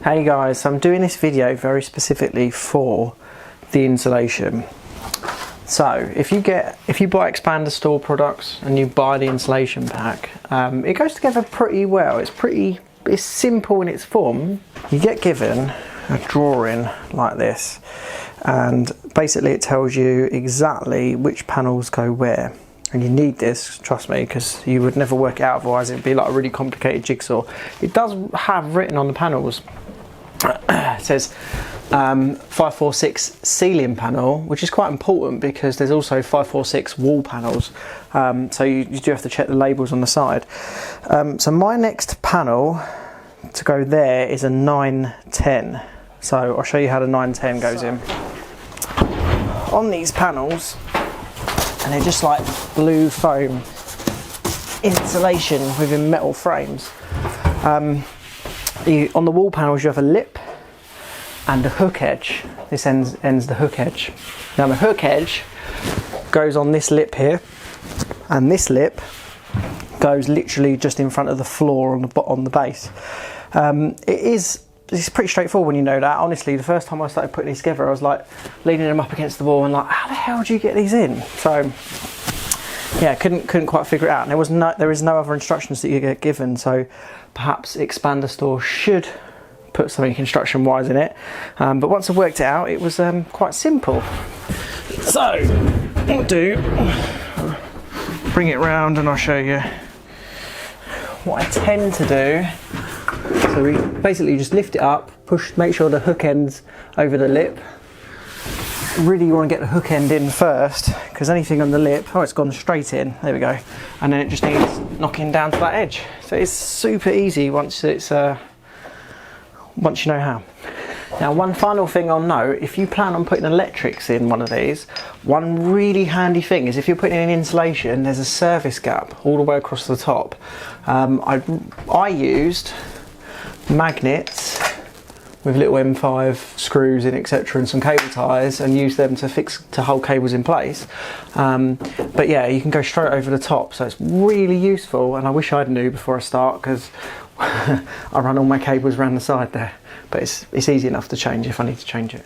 Hey guys, so I'm doing this video very specifically for the insulation. So if you buy Expandastore products and you buy the insulation pack, it goes together pretty well. It's simple in its form. You get given a drawing like this, and basically it tells you exactly which panels go where. And you need this, trust me, because you would never work it out otherwise. It'd be like a really complicated jigsaw. It does have written on the panels, it says 546 ceiling panel, which is quite important because there's also 546 wall panels, so you do have to check the labels on the side. So my next panel to go there is a 910, so I'll show you how the 910 goes in. On these panels, and they're just like blue foam insulation within metal frames. On the wall panels you have a lip and a hook edge. This ends the hook edge. Now the hook edge goes on this lip here, and this lip goes literally just in front of the floor on the base. It's pretty straightforward when you know that. Honestly, the first time I started putting these together, I was like leaning them up against the wall and like, how the hell do you get these in? So yeah, couldn't quite figure it out. And there is no other instructions that you get given, so perhaps Expandastore should put something construction wise in it. But once I worked it out, it was quite simple. So what I'll do, bring it round and I'll show you what I tend to do. So we basically just lift it up, make sure the hook end's over the lip. Really you want to get the hook end in first, because anything on the lip, it's gone straight in, there we go. And then it just needs knocking down to that edge. So it's super easy once you know how. Now one final thing I'll note, if you plan on putting electrics in one of these, one really handy thing is if you're putting in insulation, there's a service gap all the way across the top. I used magnets with little M5 screws in, etc., and some cable ties, and use them to hold cables in place. But yeah, you can go straight over the top, so it's really useful, and I wish I'd knew before I start, because I run all my cables around the side there. But it's easy enough to change if I need to change it.